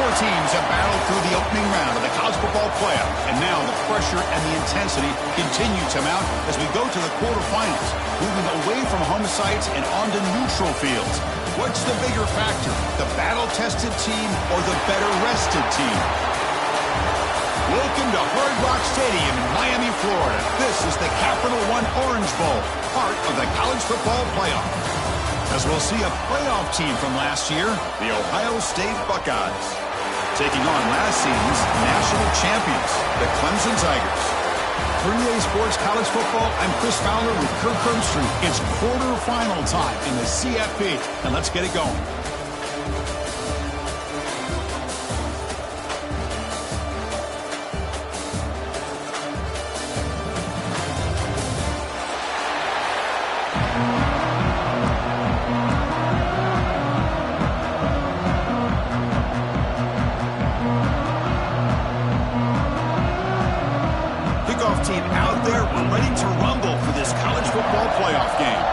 Four teams have battled through the opening round of the college football playoff, and now the pressure and the intensity continue to mount as we go to the quarterfinals, moving away from home sites and onto neutral fields. What's the bigger factor, the battle-tested team or the better-rested team? Welcome to Hard Rock Stadium in Miami, Florida. This is the Capital One Orange Bowl, part of the college football playoff. As we'll see a playoff team from last year, the Ohio State Buckeyes, taking on last season's national champions, the Clemson Tigers. For EA Sports College Football, I'm Chris Fowler with Kirk Herbstreit. It's quarterfinal time in the CFP, and let's get it going. Team out there, we're ready to rumble for this college football playoff game.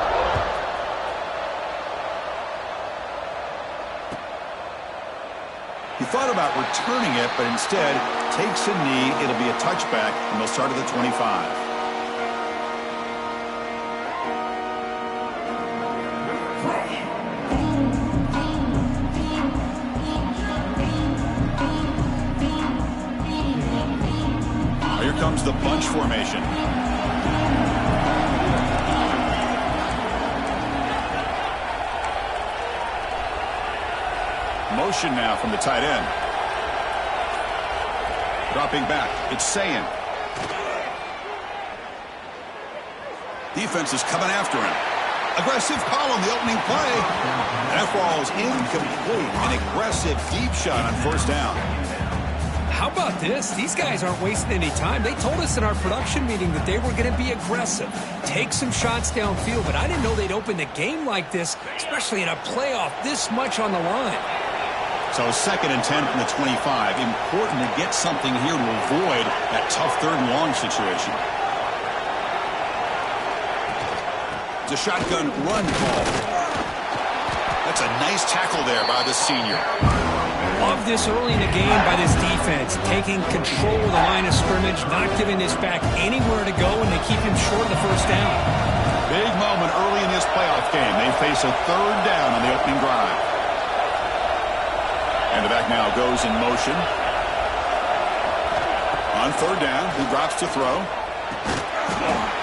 He thought about returning it, but instead takes a knee. It'll be a touchback, and they'll start at the 25. Comes the bunch formation. Motion now from the tight end. Dropping back, it's Sayin. Defense is coming after him. Aggressive call on the opening play. That ball is incomplete. An aggressive deep shot on first down. How about this? These guys aren't wasting any time. They told us in our production meeting that they were going to be aggressive, take some shots downfield, but I didn't know they'd open the game like this, especially in a playoff this much on the line. So 2nd and 10 from the 25. Important to get something here to avoid that tough 3rd and long situation. It's a shotgun run call. That's a nice tackle there by the senior. Love this early in the game by this defense, taking control of the line of scrimmage, not giving this back anywhere to go, and they keep him short of the first down. Big moment early in this playoff game. They face a 3rd down on the opening drive. And the back now goes in motion. On 3rd down, he drops to throw.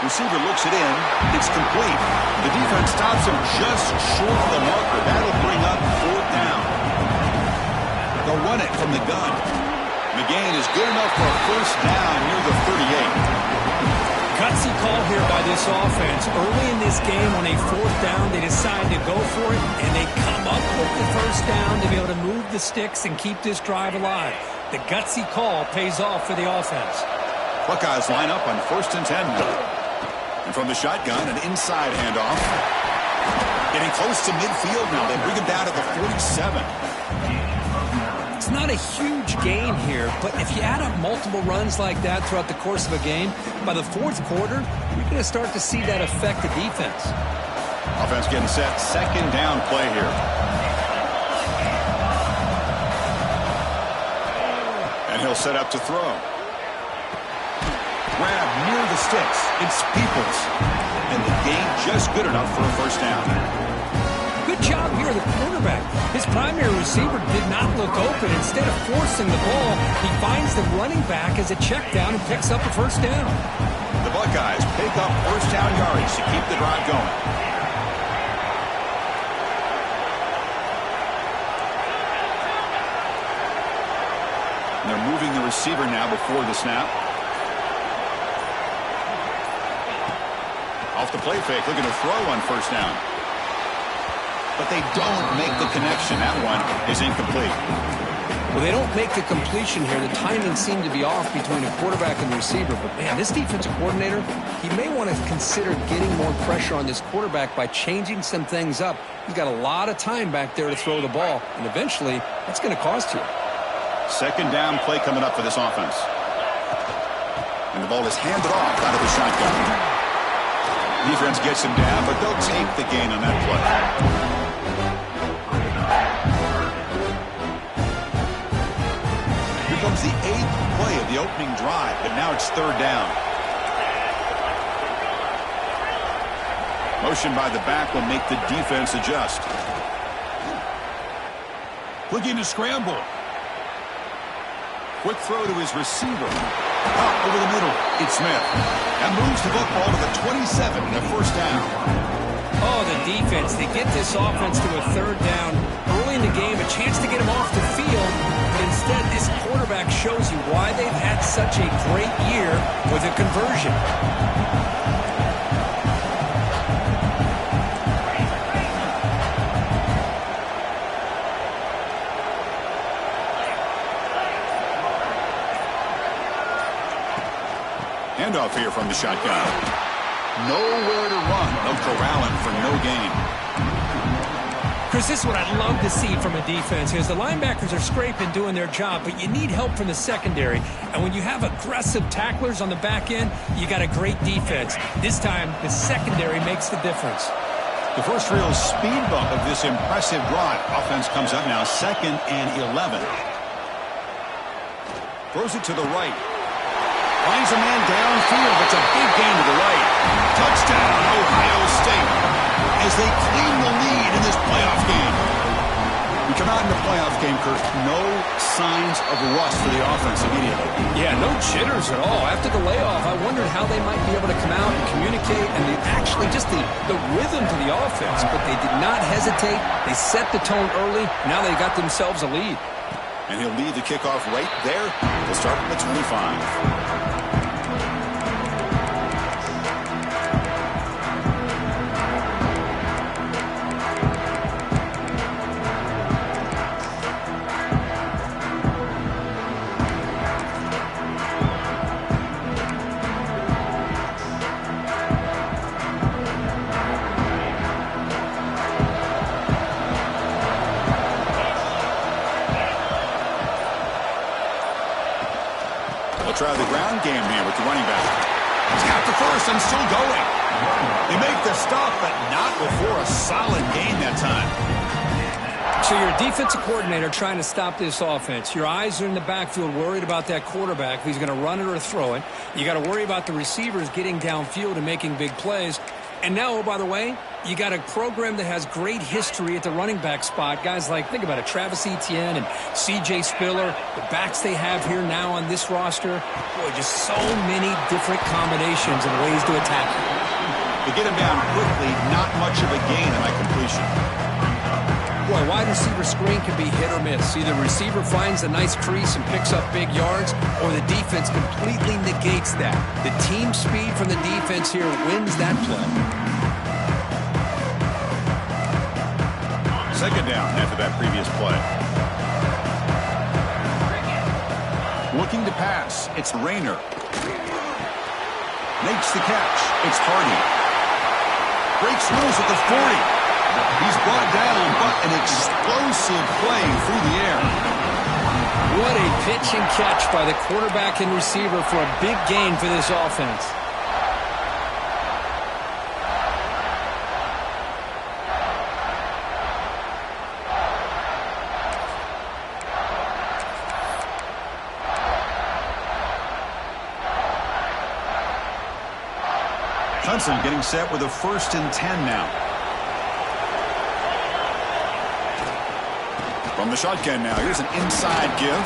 Receiver looks it in. It's complete. The defense stops him just short of the marker. That'll bring up 4th down. They'll run it from the gun. McGain is good enough for a first down near the 38. Gutsy call here by this offense. Early in this game on a 4th down, they decide to go for it, and they come up with the first down to be able to move the sticks and keep this drive alive. The gutsy call pays off for the offense. Buckeyes line up on 1st and 10 now. And from the shotgun, an inside handoff. Getting close to midfield now. They bring him down to the 47. It's not a huge gain here, but if you add up multiple runs like that throughout the course of a game, by the 4th quarter, you're going to start to see that affect the defense. Offense getting set. 2nd down play here. And he'll set up to throw. Grab near the sticks. It's Peoples. And the gain just good enough for a first down. Good job here, the quarterback. His primary receiver did not look open. Instead of forcing the ball, he finds the running back as a check down and picks up a first down. The Buckeyes pick up first down yardage to keep the drive going. And they're moving the receiver now before the snap. Off the play fake, looking to throw on first down. But they don't make the connection. That one is incomplete. Well, they don't make the completion here. The timing seemed to be off between the quarterback and the receiver. But, man, this defensive coordinator, he may want to consider getting more pressure on this quarterback by changing some things up. He's got a lot of time back there to throw the ball. And eventually, that's going to cost you. 2nd down play coming up for this offense. And the ball is handed off out of the shotgun. Defense gets him down, but they'll take the gain on that play. was the 8th play of the opening drive, but now it's 3rd down. Motion by the back will make the defense adjust. Looking to scramble. Quick throw to his receiver. Out over the middle. It's Smith. And moves the football to the 27 and a 1st down. Oh, the defense. They get this offense to a 3rd down early in the game, a chance to get him off the field. But instead, this quarterback shows you why they've had such a great year with a conversion. Handoff here from the shotgun. Nowhere to run. They'll corral him for no gain. Chris, this is what I'd love to see from a defense, because the linebackers are scraping, doing their job, but you need help from the secondary. And when you have aggressive tacklers on the back end, you got a great defense. This time, the secondary makes the difference. The first real speed bump of this impressive drive. Offense comes up now 2nd and 11. Throws it to the right. Finds a man downfield. It's a big gain to the right. Touchdown, Ohio State, as they claim the lead in this playoff game. We come out in the playoff game, Kurt. No signs of rust for the offense immediately. Yeah, no jitters at all. After the layoff, I wondered how they might be able to come out and communicate, and actually just the rhythm to the offense. But they did not hesitate. They set the tone early. Now they got themselves a lead. And he'll lead the kickoff right there to start from the 25. Try the ground game here with the running back. He's got the first and still going. They make the stop, but not before a solid gain that time. So you're a defensive coordinator trying to stop this offense. Your eyes are in the backfield worried about that quarterback, if he's going to run it or throw it. You got to worry about the receivers getting downfield and making big plays. And now, oh, by the way, you got a program that has great history at the running back spot. Guys like, think about it, Travis Etienne and C.J. Spiller, the backs they have here now on this roster. Boy, just so many different combinations and ways to attack it. They get him down quickly, not much of a gain on that completion. Boy, wide receiver screen can be hit or miss. Either receiver finds a nice crease and picks up big yards, or the defense completely negates that. The team speed from the defense here wins that play. 2nd down after that previous play. Looking to pass. It's Rayner. Makes the catch. It's Hardy. Breaks loose at the 40. He's brought down, but an explosive play through the air. What a pitch and catch by the quarterback and receiver for a big gain for this offense. Hudson getting set with a 1st and 10 now. From the shotgun now, here's an inside give.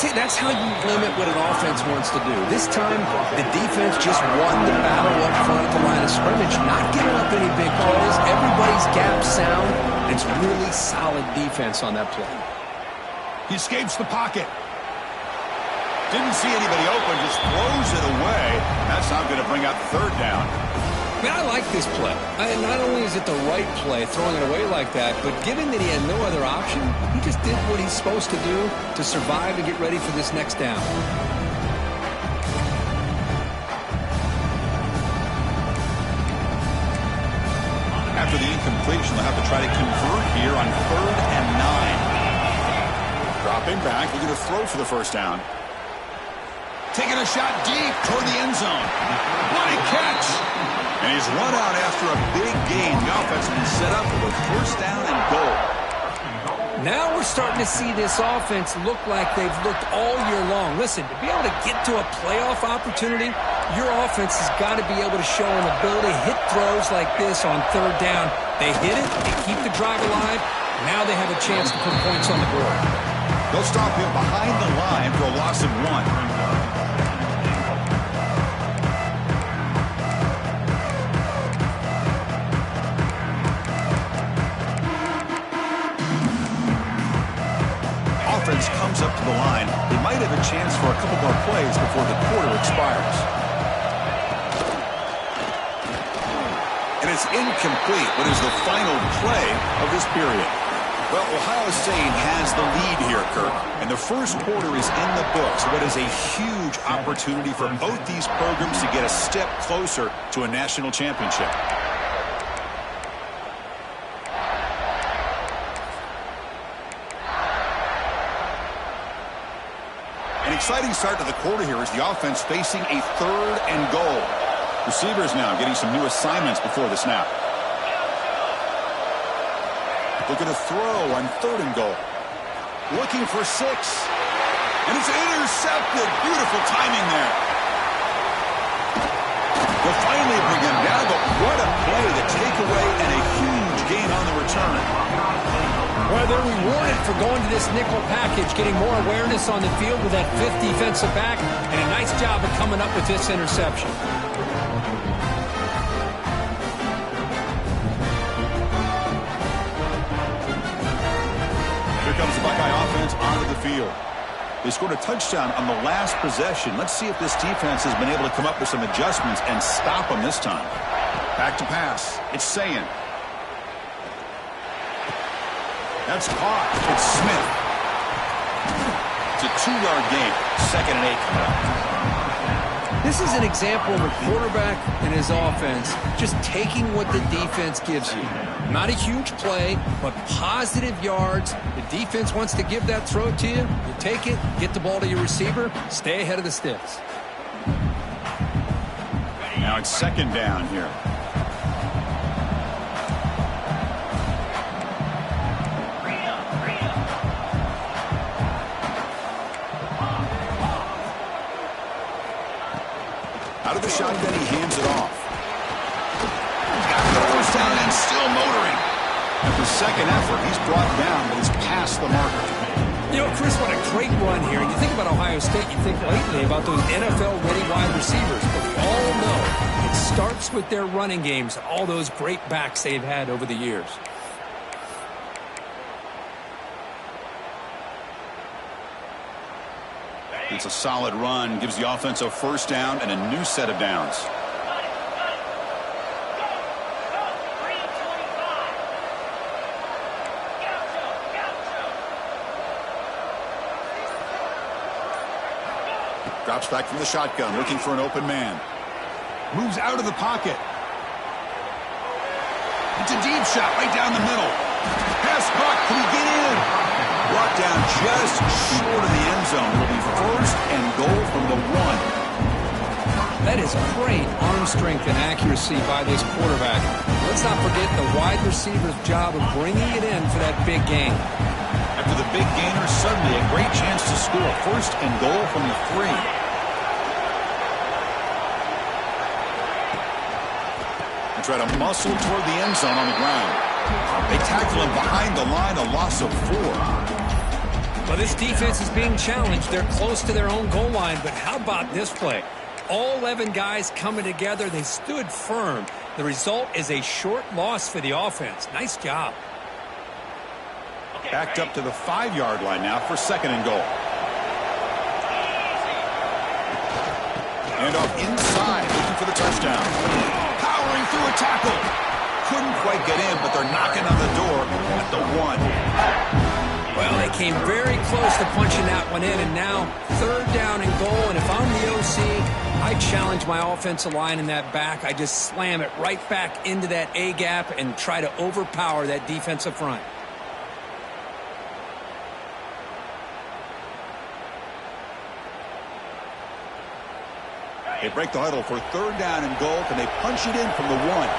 See, that's how you limit what an offense wants to do. This time, the defense just won the battle up front at the line of scrimmage, not giving up any big plays. Everybody's gap sound. It's really solid defense on that play. He escapes the pocket. Didn't see anybody open, just throws it away. That's not going to bring up 3rd down. I mean, I like this play. Not only is it the right play, throwing it away like that, but given that he had no other option, he just did what he's supposed to do to survive and get ready for this next down. After the incompletion, they'll have to try to convert here on 3rd and 9. Dropping back, looking to throw for the 1st down. Taking a shot deep toward the end zone. What a catch! And he's run out after a big gain. The offense has been set up for a 1st down and goal. Now we're starting to see this offense look like they've looked all year long. Listen, to be able to get to a playoff opportunity, your offense has got to be able to show an ability to hit throws like this on third down. They hit it, they keep the drive alive. Now they have a chance to put points on the board. They'll stop him behind the line for a loss of 1. Offense comes up to the line. They might have a chance for a couple more plays before the quarter expires. And it's incomplete. What is the final play of this period? Well, Ohio State has the lead here, Kirk. And the first quarter is in the books. What is a huge opportunity for both these programs to get a step closer to a national championship. An exciting start to the quarter here as the offense facing a 3rd and goal. Receivers now getting some new assignments before the snap. Looking to throw on 3rd and goal. Looking for 6. And it's intercepted. Beautiful timing there. They'll finally bring him down, but what a play, the takeaway, and a huge gain on the return. Well, they're rewarded for going to this nickel package, getting more awareness on the field with that 5th defensive back, and a nice job of coming up with this interception. Here comes the Buckeye offense onto the field. They scored a touchdown on the last possession. Let's see if this defense has been able to come up with some adjustments and stop them this time. Back to pass. It's Sayin. That's caught. It's Smith. It's a 2-yard gain. 2nd and 8 coming up. This is an example of a quarterback and his offense just taking what the defense gives you. Not a huge play, but positive yards. The defense wants to give that throw to you. You take it, get the ball to your receiver, stay ahead of the sticks. Now it's 2nd down here. Out of the shotgun, he hands it off. Got the first down and still motoring. After 2nd effort, he's brought down, but he's past the marker. You know, Chris, what a great run here. And you think about Ohio State, you think lately about those NFL-ready wide receivers. But we all know it starts with their running games, all those great backs they've had over the years. It's a solid run, gives the offense a 1st down and a new set of downs. Drops back from the shotgun, looking for an open man. Moves out of the pocket. It's a deep shot right down the middle. Pass caught. Can he get in? Brought down just short of the end zone. It'll be 1st and goal from the 1. That is great arm strength and accuracy by this quarterback. Let's not forget the wide receiver's job of bringing it in for that big gain. After the big gainer, suddenly a great chance to score. 1st and goal from the 3. And try to muscle toward the end zone on the ground. They tackle him behind the line, a loss of 4. Well, this defense is being challenged. They're close to their own goal line, but how about this play? All 11 guys coming together. They stood firm. The result is a short loss for the offense. Nice job. Backed up to the 5-yard line now for 2nd and goal. And off inside, looking for the touchdown. Powering through a tackle. Couldn't quite get in, but they're knocking on the door at the 1. Well, they came very close to punching that one in, and now 3rd down and goal. And if I'm the OC, I challenge my offensive line in that back. I just slam it right back into that A-gap and try to overpower that defensive front. They break the huddle for 3rd down and goal. Can they punch it in from the 1?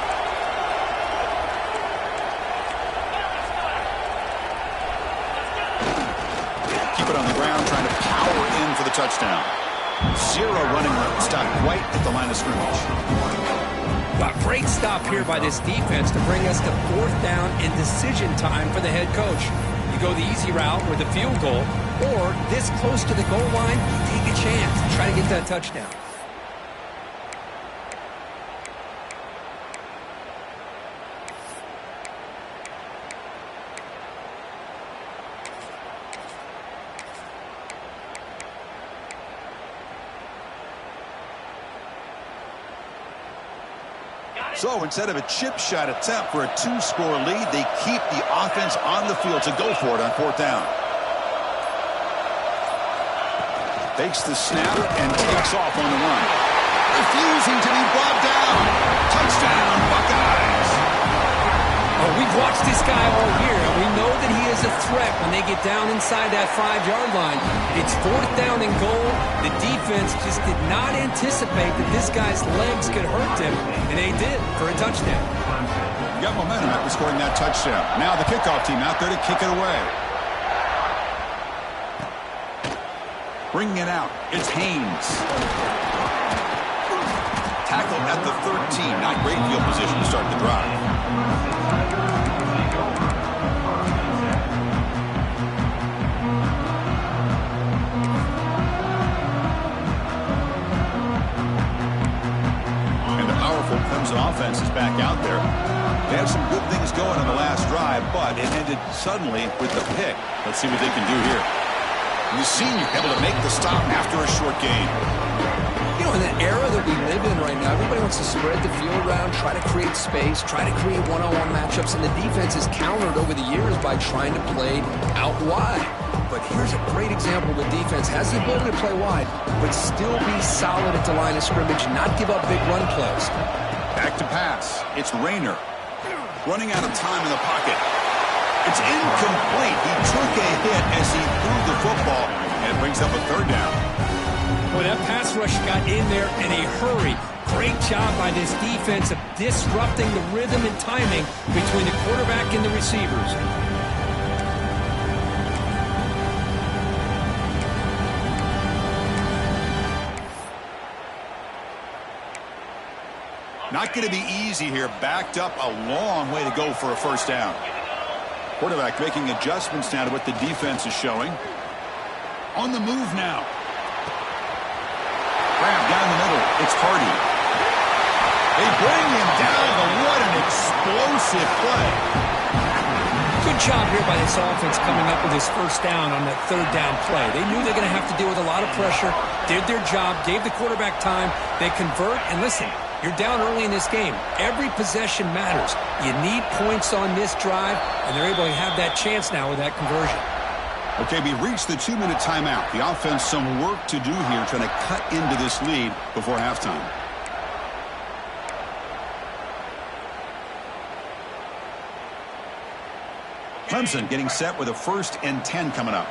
the touchdown. 0 running room. Stop right at the line of scrimmage. A great stop here by this defense to bring us to 4th down and decision time for the head coach. You go the easy route with a field goal, or this close to the goal line, you take a chance. Try to get that touchdown. So instead of a chip shot attempt for a 2-score lead, they keep the offense on the field to go for it on 4th down. Takes the snap and takes off on the run. Refusing to be brought down. Touchdown, Buckeyes. Oh, we've watched this guy all year, and we know that he is a threat when they get down inside that 5-yard line. It's 4th down and goal. The defense just did not anticipate that this guy's legs could hurt him, and they did for a touchdown. You got momentum after scoring that touchdown. Now the kickoff team out there to kick it away. Bringing it out, it's Haynes. Tackle at the 13. Not great field position to start the drive. Clemson offense is back out there. They have some good things going on the last drive, but it ended suddenly with the pick. Let's see what they can do here. The senior able to make the stop after a short gain. You know, in the era that we live in right now, everybody wants to spread the field around, try to create space, try to create one-on-one matchups, and the defense is countered over the years by trying to play out wide. But here's a great example. The defense has the ability to play wide, but still be solid at the line of scrimmage, not give up big run plays. Back to pass. It's Rayner. Running out of time in the pocket. It's incomplete. He took a hit as he threw the football, and it brings up a 3rd down. Boy, that pass rush got in there in a hurry. Great job by this defense of disrupting the rhythm and timing between the quarterback and the receivers. Not going to be easy here. Backed up a long way to go for a 1st down. Quarterback making adjustments now to what the defense is showing. On the move now. Grab down the middle. It's Hardy. They bring him down, but what an explosive play. Good job here by this offense coming up with his 1st down on that 3rd down play. They knew they were going to have to deal with a lot of pressure, did their job, gave the quarterback time. They convert, and listen, you're down early in this game. Every possession matters. You need points on this drive, and they're able to have that chance now with that conversion. Okay, we reached the 2-minute timeout. The offense some work to do here, trying to cut into this lead before halftime. Clemson getting set with a 1st and 10 coming up.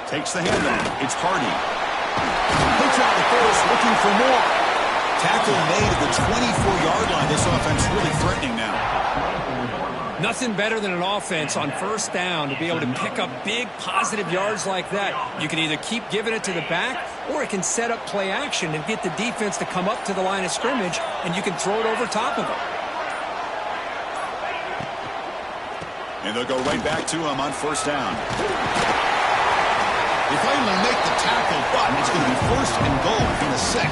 Takes the handoff. It's Hardy. Puts out the force, looking for more. Tackle made at the 24-yard line. This offense really threatening now. Nothing better than an offense on 1st down to be able to pick up big positive yards like that. You can either keep giving it to the back, or it can set up play action and get the defense to come up to the line of scrimmage, and you can throw it over top of them. And they'll go right back to him on 1st down. They finally make the tackle, but it's going to be 1st and goal from the 6.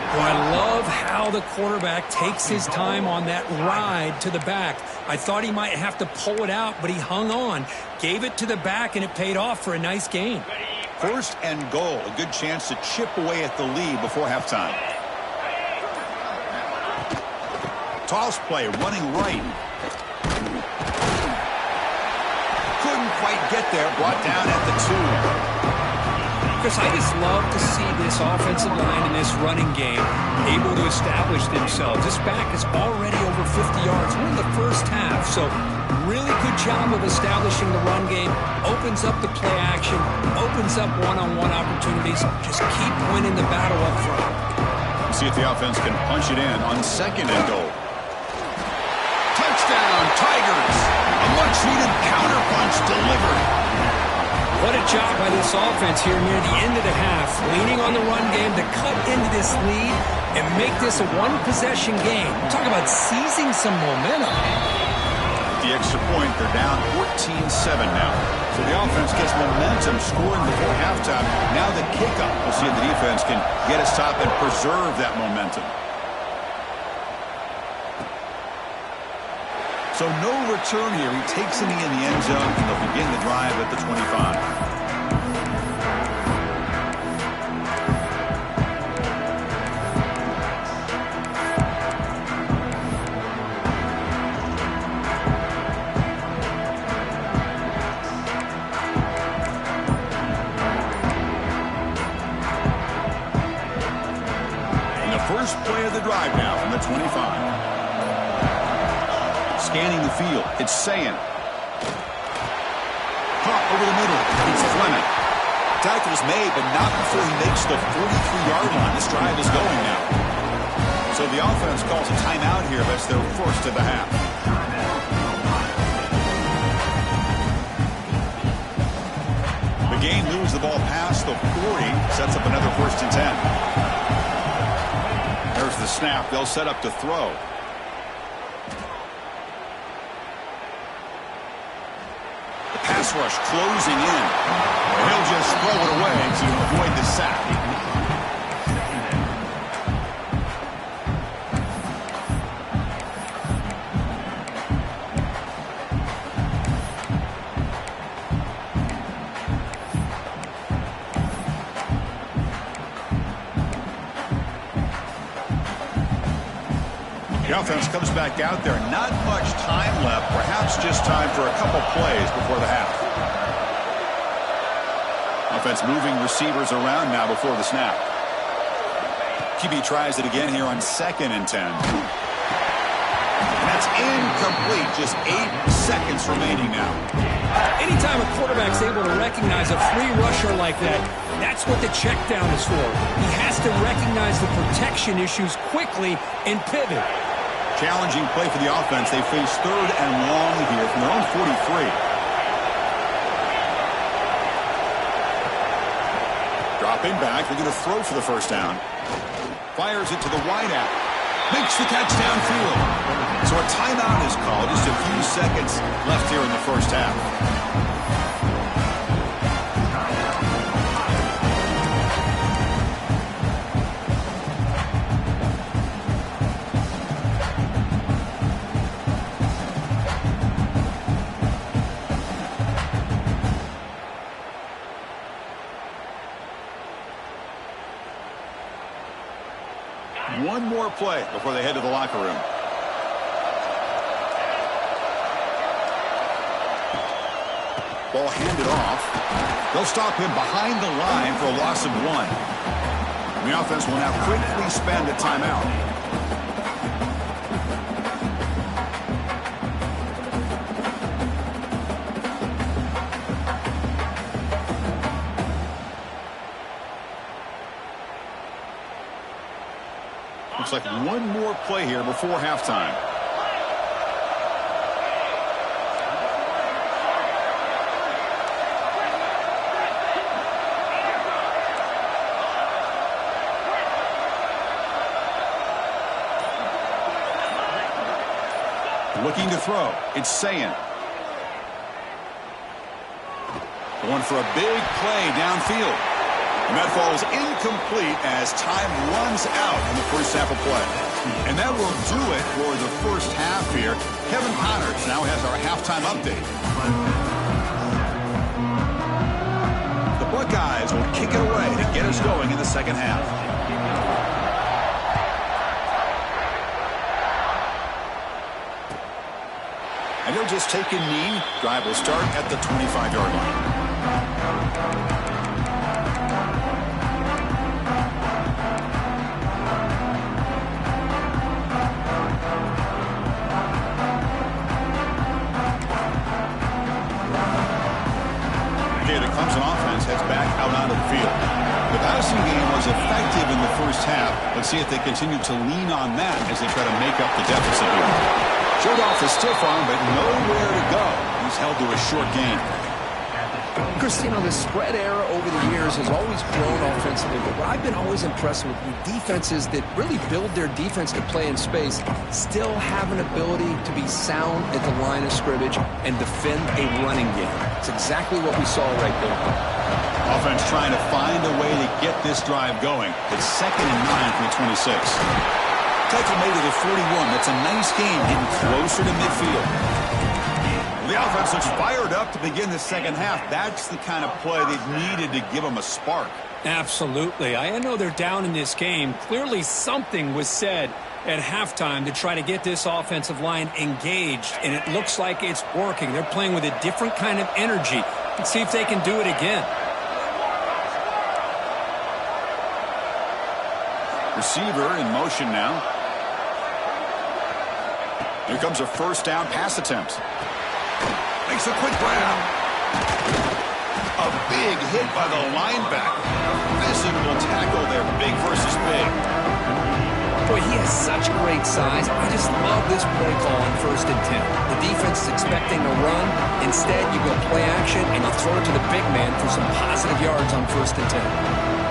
Well, I love how the quarterback takes his time on that ride to the back. I thought he might have to pull it out, but he hung on, gave it to the back, and it paid off for a nice gain. 1st and goal, a good chance to chip away at the lead before halftime. Toss play, running right. Couldn't quite get there, brought down at the 2. Chris, I just love to see this offensive line in this running game able to establish themselves. This back is already over 50 yards. We're in the 1st half, so really good job of establishing the run game. Opens up the play action, opens up one-on-one opportunities. Just keep winning the battle up front. See if the offense can punch it in on 2nd and goal. Touchdown, Tigers! A Much-needed counterpunch delivered. What a job by this offense here near the end of the half, leaning on the run game to cut into this lead and make this a one-possession game. Talk about seizing some momentum. The extra point, they're down 14-7 now. So the offense gets momentum scoring before halftime. Now the kickoff. We'll see if the defense can get a stop and preserve that momentum. So no return here. He takes it in the end zone, and they'll begin the drive at the 25. First play of the drive now from the 25. Scanning the field, it's Sayin. Caught over the middle, it's Fleming. Tackle's made, but not before he makes the 43-yard line. This drive is going now. So the offense calls a timeout here. That's their first of the half. The game moves the ball past the 40, sets up another 1st and 10. There's the snap. They'll set up to throw. The pass rush closing in. And he'll just throw it away to avoid the sack. The offense comes back out there. Not much time left. Perhaps just time for a couple plays before the half. Offense moving receivers around now before the snap. QB tries it again here on 2nd and 10. And that's incomplete. Just 8 seconds remaining now. Anytime a quarterback's able to recognize a free rusher like that, that's what the check down is for. He has to recognize the protection issues quickly and pivot. Challenging play for the offense. They face 3rd and long here from their own 43. Dropping back. They're going to throw for the 1st down. Fires it to the wideout. Makes the catch downfield. So a timeout is called. Just a few seconds left here in the 1st half. One more play before they head to the locker room. Ball handed off. They'll stop him behind the line for a loss of 1. And the offense will now quickly spend a timeout. Looks like one more play here before halftime. Looking to throw. It's Sayin. Going for a big play downfield. And that falls incomplete as time runs out in the first half of play. And that will do it for the first half here. Kevin Connors now has our halftime update. The Buckeyes will kick it away to get us going in the second half. And he'll just take a knee. Drive will start at the 25-yard line. Clemson offense heads back out onto the field. The passing game was effective in the first half. Let's see if they continue to lean on that as they try to make up the deficit here. Showed off the stiff arm, but nowhere to go. He's held to a short gain. Christine, the spread era over the years has always grown offensively, but what I've been always impressed with defenses that really build their defense to play in space still have an ability to be sound at the line of scrimmage and defend a running game. It's exactly what we saw right there. Offense trying to find a way to get this drive going. It's 2nd and 9 from the 26. Tackle made to the 41. That's a nice gain, getting closer to midfield. The offense looks fired up to begin the second half. That's the kind of play they've needed to give them a spark. Absolutely. I know they're down in this game. Clearly something was said at halftime to try to get this offensive line engaged, and it looks like it's working. They're playing with a different kind of energy. Let's see if they can do it again. Receiver in motion now. Here comes a first down pass attempt. Makes a quick grab. A big hit by the linebacker. Physical tackle there, big versus big. Boy, he has such great size. I just love this play call on 1st and 10. The defense is expecting a run. Instead, you go play action, and you throw it to the big man for some positive yards on 1st and 10.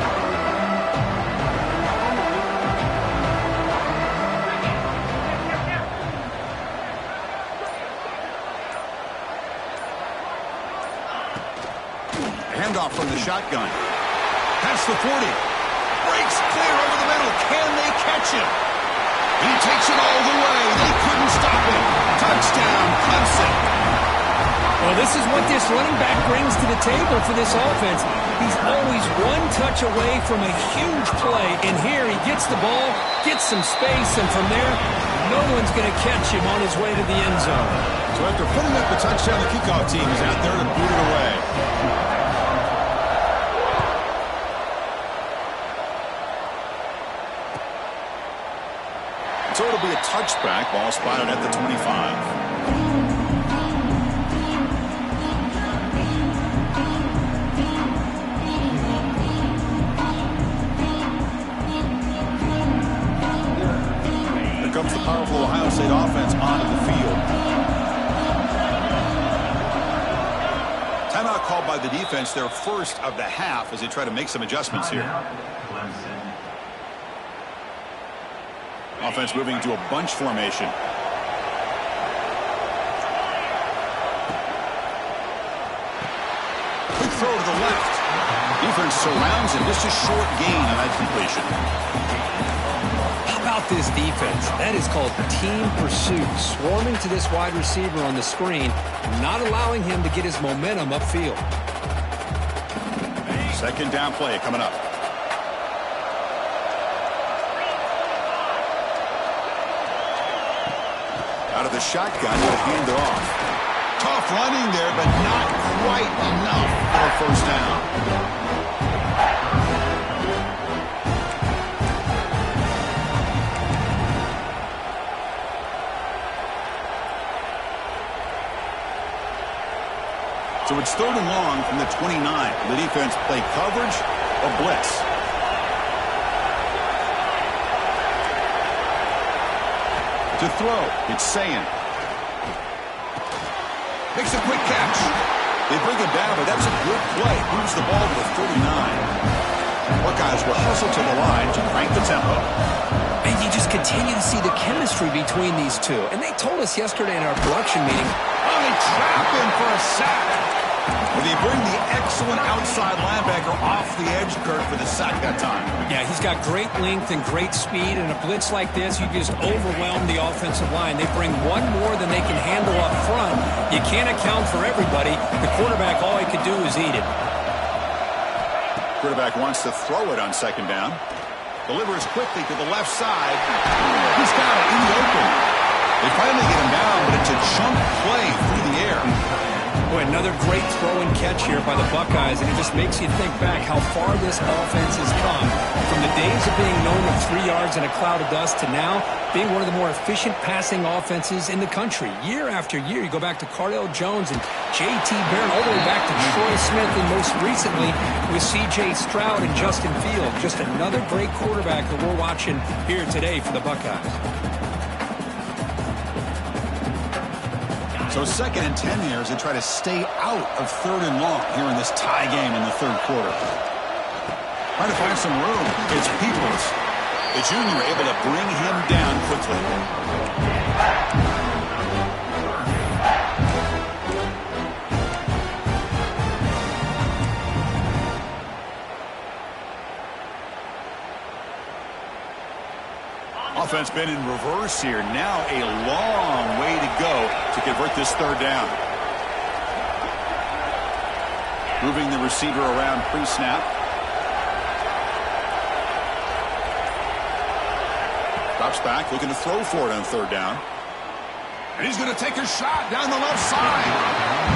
Handoff from the shotgun. Past the 40. Breaks clear over the middle. Can they catch him? He takes it all the way. They couldn't stop him. Touchdown, Clemson. Well, this is what this running back brings to the table for this offense. He's always one touch away from a huge play. And here he gets the ball, gets some space, and from there, no one's going to catch him on his way to the end zone. So after putting up the touchdown, the kickoff team is out there to boot it away. So it'll be a touchback. Ball spotted at the 25. Here comes the powerful Ohio State offense onto the field. Timeout called by the defense, their first of the half, as they try to make some adjustments here. Offense moving into a bunch formation. Quick throw to the left. Defense surrounds him. Just a short gain on that completion. How about this defense? That is called team pursuit. Swarming to this wide receiver on the screen, not allowing him to get his momentum upfield. Second down play coming up. Out of the shotgun, he'll hand it off. Tough running there, but not quite enough for a first down. So it's 3rd and long from the 29. The defense play coverage or blitz. To throw, it's Sayin. Makes a quick catch. They bring him down, but that's a good play. Moves the ball to the 39. Buckeyes will hustle to the line to crank the tempo. And you just continue to see the chemistry between these two. And they told us yesterday in our production meeting, Oh, they trap him for a sack. Well, they bring the excellent outside linebacker off the edge, Kurt, for the sack that time. Yeah, he's got great length and great speed, and a blitz like this, you just overwhelm the offensive line. They bring one more than they can handle up front. You can't account for everybody. The quarterback, all he could do is eat it. Quarterback wants to throw it on 2nd down. Delivers quickly to the left side. He's got it in the open. They finally get him down, but it's a jump play through the air. Boy, another great throw and catch here by the Buckeyes, and it just makes you think back how far this offense has come from the days of being known with 3 yards and a cloud of dust to now being one of the more efficient passing offenses in the country. Year after year, you go back to Cardale Jones and J.T. Barron, all the way back to Troy Smith, and most recently with C.J. Stroud and Justin Fields. Just another great quarterback that we're watching here today for the Buckeyes. So 2nd and 10 here as they try to stay out of 3rd and long here in this tie game in the 3rd quarter. Trying to find some room. It's Peoples. The junior able to bring him down quickly. Offense been in reverse here. Now a long way to go to convert this 3rd down. Moving the receiver around pre-snap. Drops back, looking to throw for it on 3rd down. And he's going to take a shot down the left side.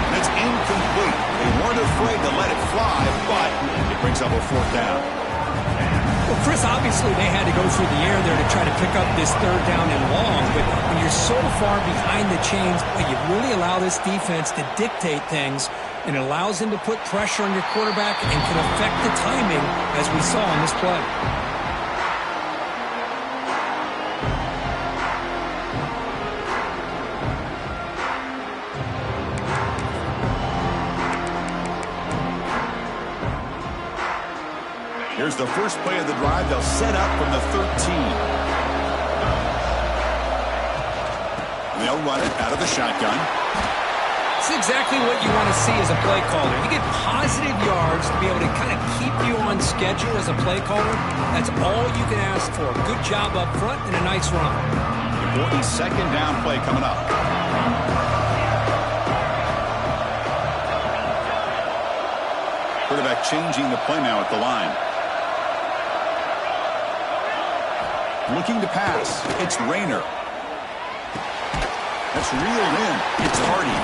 And it's incomplete. They weren't afraid to let it fly, but it brings up a 4th down. Well, Chris, obviously they had to go through the air there to try to pick up this 3rd down and long, but when you're so far behind the chains, you really allow this defense to dictate things, and it allows them to put pressure on your quarterback and can affect the timing, as we saw in this play. Here's the first play of the drive. They'll set up from the 13. And they'll run it out of the shotgun. It's exactly what you want to see as a play caller. You get positive yards to be able to kind of keep you on schedule as a play caller. That's all you can ask for. Good job up front and a nice run. Important 2nd down play coming up. Quarterback changing the play now at the line. Looking to pass. It's Rayner. That's reeled in. It's Hardy.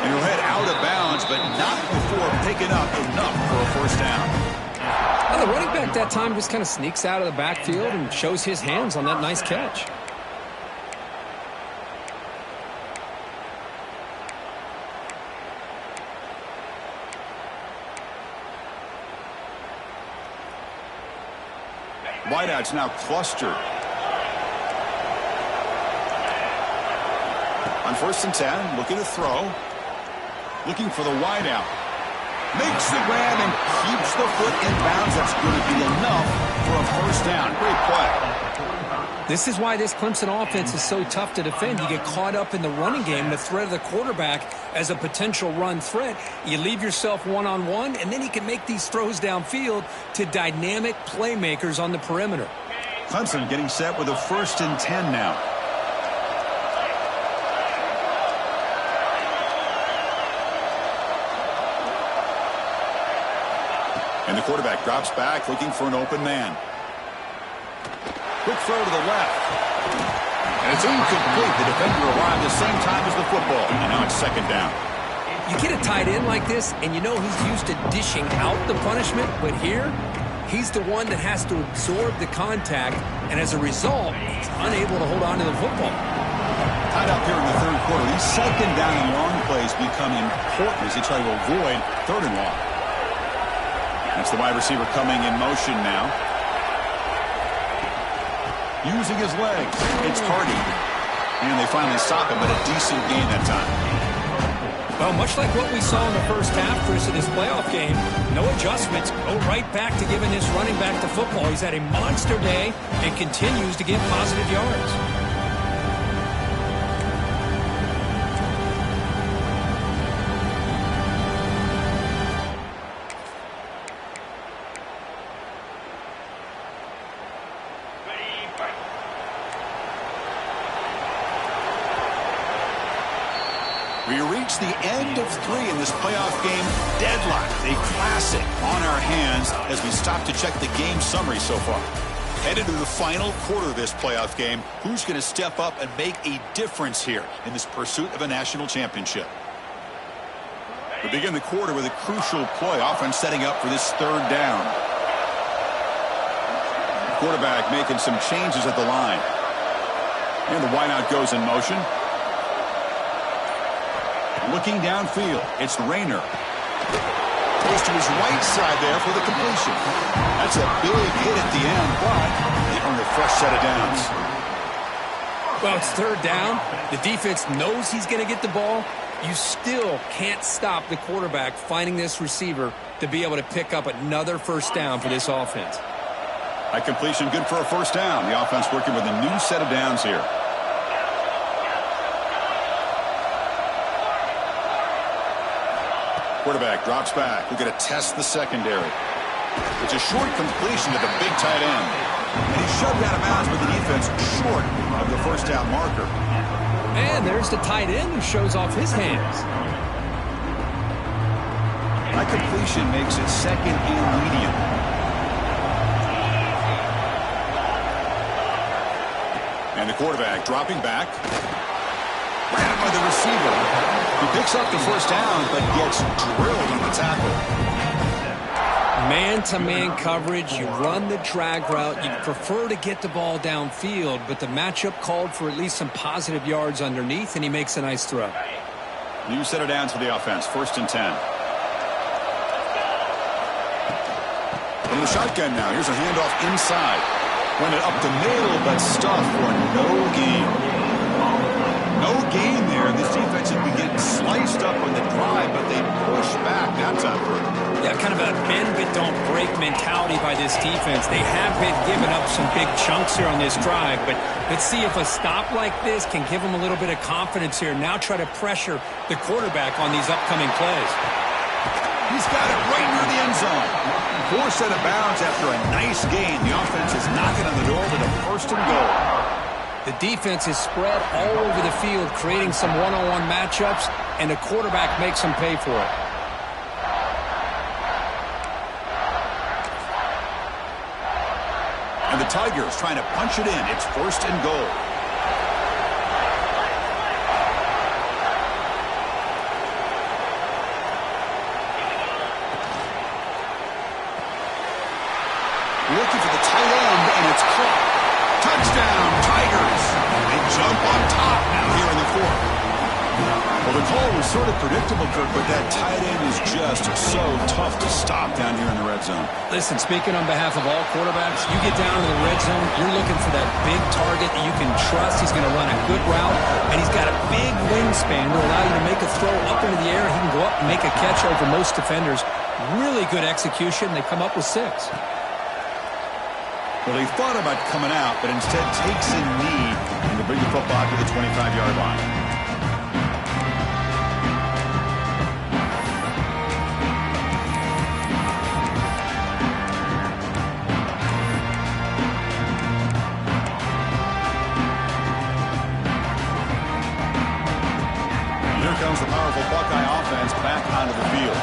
And he'll head out of bounds, but not before picking up enough for a 1st down. Well, the running back that time just kind of sneaks out of the backfield and shows his hands on that nice catch. Wideouts now clustered. On 1st and 10, looking to throw. Looking for the wideout. Makes the grab and keeps the foot in bounds. That's going to be enough for a 1st down. Great play. This is why this Clemson offense is so tough to defend. You get caught up in the running game, the threat of the quarterback as a potential run threat. You leave yourself one-on-one, and then you can make these throws downfield to dynamic playmakers on the perimeter. Clemson getting set with a 1st and 10 now. And the quarterback drops back, looking for an open man. Quick throw to the left. And it's incomplete. The defender arrived at the same time as the football. And now it's 2nd down. You get a tight end like this, and you know he's used to dishing out the punishment, but here, he's the one that has to absorb the contact, and as a result, he's unable to hold on to the football. Tied up here in the 3rd quarter. These 2nd down and long plays become important as they try to avoid 3rd and long. That's the wide receiver coming in motion now. Using his legs. It's Hardy. And they finally stop him, but a decent gain that time. Well, much like what we saw in the 1st half, Chris, in this playoff game, no adjustments. Go right back to giving this running back the football. He's had a monster day and continues to get positive yards. We reach the end of 3 in this playoff game. Deadlocked, a classic on our hands as we stop to check the game summary so far. Headed to the final quarter of this playoff game. Who's going to step up and make a difference here in this pursuit of a national championship? We begin the quarter with a crucial play. Offense setting up for this 3rd down. Quarterback making some changes at the line. And the wideout goes in motion. Looking downfield, it's Rayner. Goes to his right side there for the completion. That's a big hit at the end, but they earn a fresh set of downs. Well, it's third down. The defense knows he's going to get the ball. You still can't stop the quarterback finding this receiver to be able to pick up another first down for this offense. That completion good for a first down. The offense working with a new set of downs here. Quarterback drops back. We're going to test the secondary. It's a short completion to the big tight end. And he's shoved out of bounds with the defense short of the first down marker. And there's the tight end who shows off his hands. That completion makes it second and medium. And the quarterback dropping back. Ran by the receiver. He picks up the first down, but gets drilled on the tackle. Man-to-man coverage, you run the drag route. You prefer to get the ball downfield, but the matchup called for at least some positive yards underneath, and he makes a nice throw. New set of downs for the offense, 1st and 10. From the shotgun now, here's a handoff inside. Went it up the middle, but stuffed for no gain. No gain there. This defense has been getting sliced up on the drive, but they push back that time. Yeah, kind of a bend but don't break mentality by this defense. They have been giving up some big chunks here on this drive, but let's see if a stop like this can give them a little bit of confidence here. Now try to pressure the quarterback on these upcoming plays. He's got it right near the end zone. 4 set of bounds after a nice gain. The offense is knocking on the door with a 1st and goal. The defense is spread all over the field, creating some one-on-one matchups, and the quarterback makes them pay for it. And the Tigers trying to punch it in. It's 1st and goal. Looking for the tight end, and it's caught. Touchdown, Tigers. They jump on top now here in the 4th. Well, the call was sort of predictable, Kirk, but that tight end is just so tough to stop down here in the red zone. Listen, speaking on behalf of all quarterbacks, you get down to the red zone, you're looking for that big target that you can trust. He's going to run a good route, and he's got a big wingspan to allow you to make a throw up into the air. He can go up and make a catch over most defenders. Really good execution. They come up with 6. Well, he thought about coming out, but instead takes a knee and to bring the football to the 25-yard line. Here comes the powerful Buckeye offense back onto the field.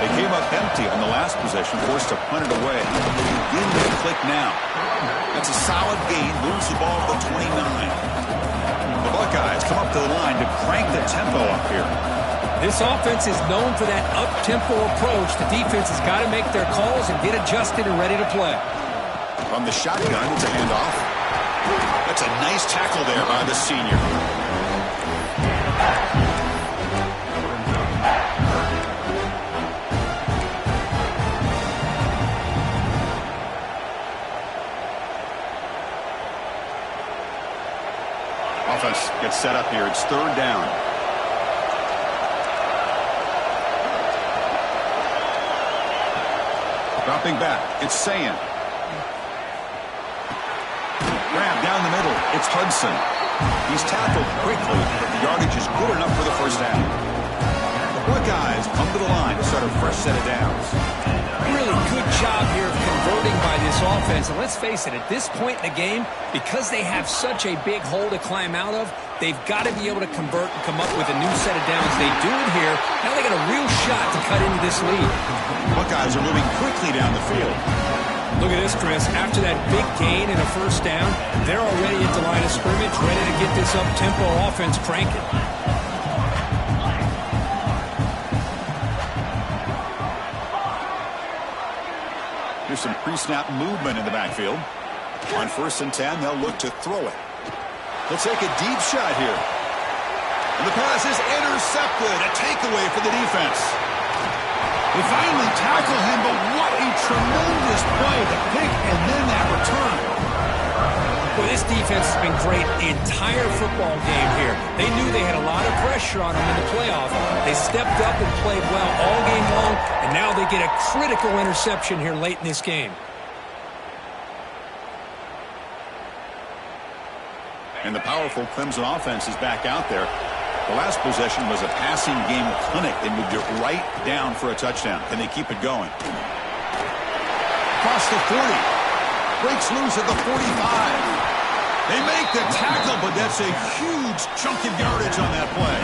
They came up empty on the last possession, forced to punt it away. Begin to click now. That's a solid gain, moves the ball to the 29. The Buckeyes come up to the line to crank the tempo up here. This offense is known for that up-tempo approach. The defense has got to make their calls and get adjusted and ready to play. From the shotgun, it's a handoff. That's a nice tackle there by the senior. Offense gets set up here. It's 3rd down. Dropping back. It's Sayan. Grab down the middle. It's Hudson. He's tackled quickly, but the yardage is good enough for the first down. The Buckeyes come to the line to start a fresh set of downs. Really good job here of converting by this offense. And let's face it, at this point in the game, because they have such a big hole to climb out of, they've got to be able to convert and come up with a new set of downs. They do it here. Now they got a real shot to cut into this lead. Buckeyes are moving quickly down the field. Look at this, Chris. After that big gain and a first down, they're already at the line of scrimmage, ready to get this up-tempo offense cranking. Here's some pre-snap movement in the backfield. On 1st and 10, they'll look to throw it. They'll take a deep shot here. And the pass is intercepted. A takeaway for the defense. They finally tackle him, but what a tremendous play. The pick and then that return. Well, this defense defense has been great the entire football game here. They knew they had a lot of pressure on them in the playoff. They stepped up and played well all game long, and now they get a critical interception here late in this game. And the powerful Clemson offense is back out there. The last possession was a passing game clinic. They moved it right down for a touchdown. Can they keep it going? Across the 40. Breaks loose at the 45. They make the tackle, but that's a huge chunk of yardage on that play.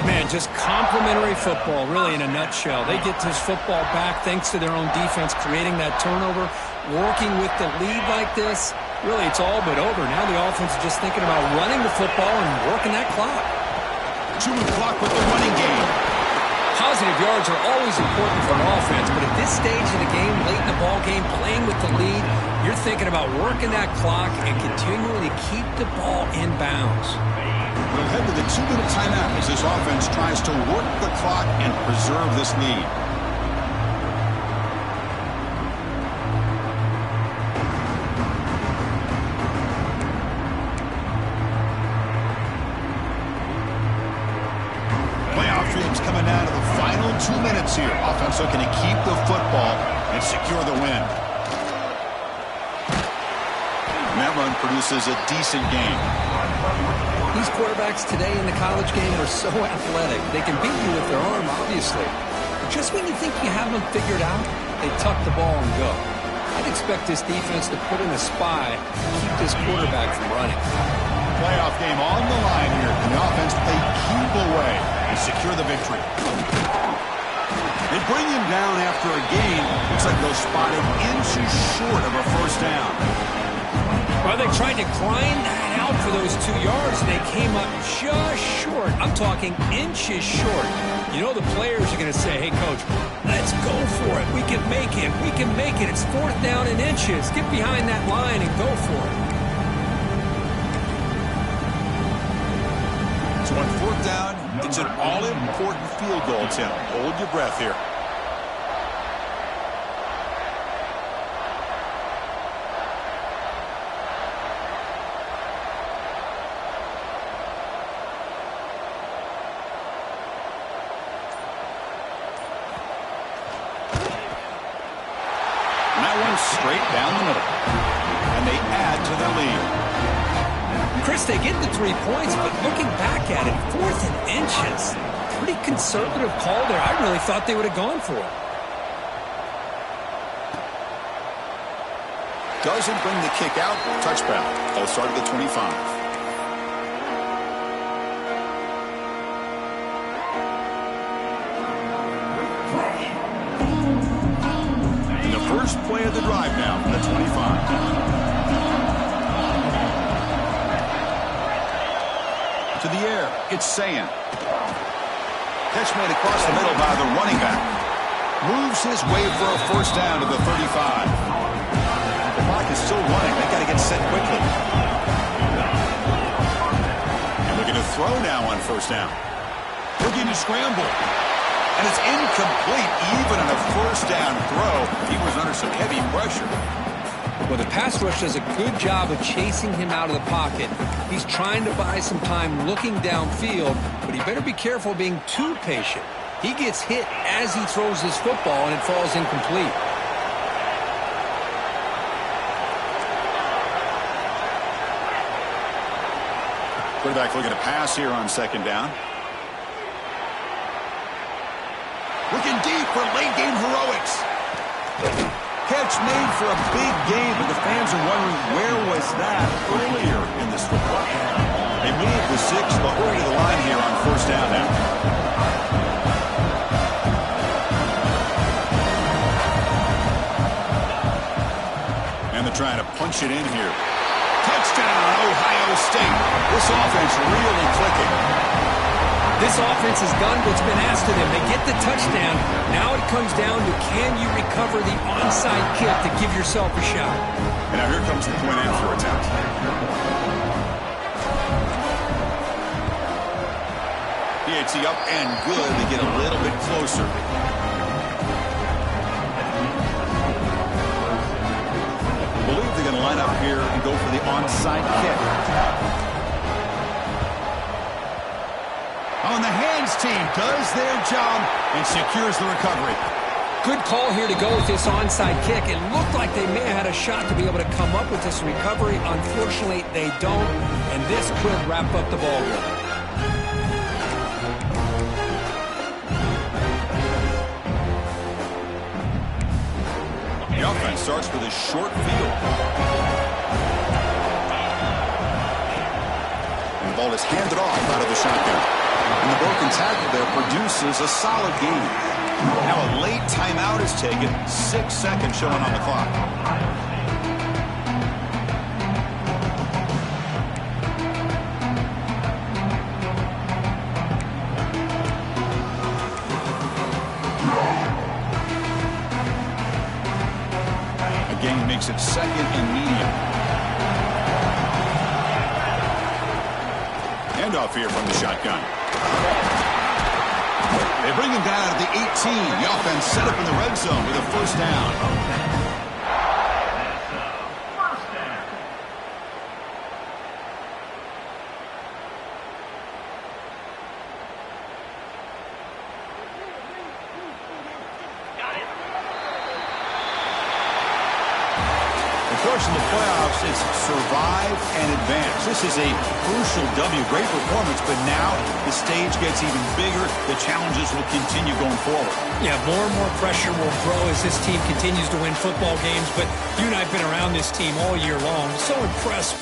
Man, just complimentary football, really, in a nutshell. They get this football back thanks to their own defense, creating that turnover, working with the lead like this. Really, it's all but over. Now the offense is just thinking about running the football and working that clock. Chewing clock with the running game. Positive yards are always important for an offense, but at this stage of the game, late in the ball game, playing with the lead, you're thinking about working that clock and continuing to keep the ball in bounds. We'll head to the 2-minute timeout as this offense tries to work the clock and preserve this lead. Coming down to the final 2 minutes here. Offense looking to keep the football and secure the win. And that run produces a decent game. These quarterbacks today in the college game are so athletic. They can beat you with their arm, obviously. But just when you think you have them figured out, they tuck the ball and go. I'd expect this defense to put in a spy and keep this quarterback from running. Playoff game on the line here. And the offense play keep away and secure the victory. They bring him down after a gain. Looks like they'll spot it inches short of a first down. Well, they tried to grind that out for those 2 yards, and they came up just short. I'm talking inches short. You know the players are going to say, hey, Coach, let's go for it. We can make it. We can make it. It's 4th down in inches. Get behind that line and go for it. So on 4th down, it's an all-important field goal attempt. Hold your breath here. And that one's straight down the middle. And they add to their lead. Chris, they get the 3 points, but looking back at it, 4th and inches. Pretty conservative call there. I really thought they would have gone for it. Doesn't bring the kick out. Touchdown. They'll start at the 25. And the first play of the drive now from the 25. To the air, it's Sayan. Catch made across the middle by the running back. Moves his way for a first down to the 35. The clock is still running. They got to get set quickly. And looking to throw now on first down. Looking to scramble. And it's incomplete even on a first down throw. He was under some heavy pressure. Well, the pass rush does a good job of chasing him out of the pocket. He's trying to buy some time looking downfield, but he better be careful being too patient. He gets hit as he throws his football, and it falls incomplete. Quarterback looking to pass here on 2nd down. Looking deep for late-game heroics. Catch made for a big game, but the fans are wondering where was that earlier in this football game. They move the 6, but hurry to the line here on first down now. And they're trying to punch it in here. Touchdown, Ohio State. This offense really clicking. This offense has done what's been asked of them. They get the touchdown. Now it comes down to can you recover the onside kick to give yourself a shot. And now here comes the point after attempt. PAT up and good to get a little bit closer. Believe they're going to line up here and go for the onside kick. On the hands team does their job and secures the recovery. Good call here to go with this onside kick. It looked like they may have had a shot to be able to come up with this recovery. Unfortunately, they don't, and this could wrap up the ball game. The offense starts with a short field. And the ball is handed off out of the shotgun. And the broken tackle there produces a solid gain. Now a late timeout is taken. 6 seconds showing on the clock. Again, makes it second and medium. Handoff here from the shotgun. They bring him down at the 18. The offense set up in the red zone with a first down. Of course, in the playoffs, it's survive and advance. This is a crucial W. Great performance, but now the stage gets even bigger. The challenges will continue going forward. Yeah, more and more pressure will grow as this team continues to win football games. But you and I have been around this team all year long. So impressed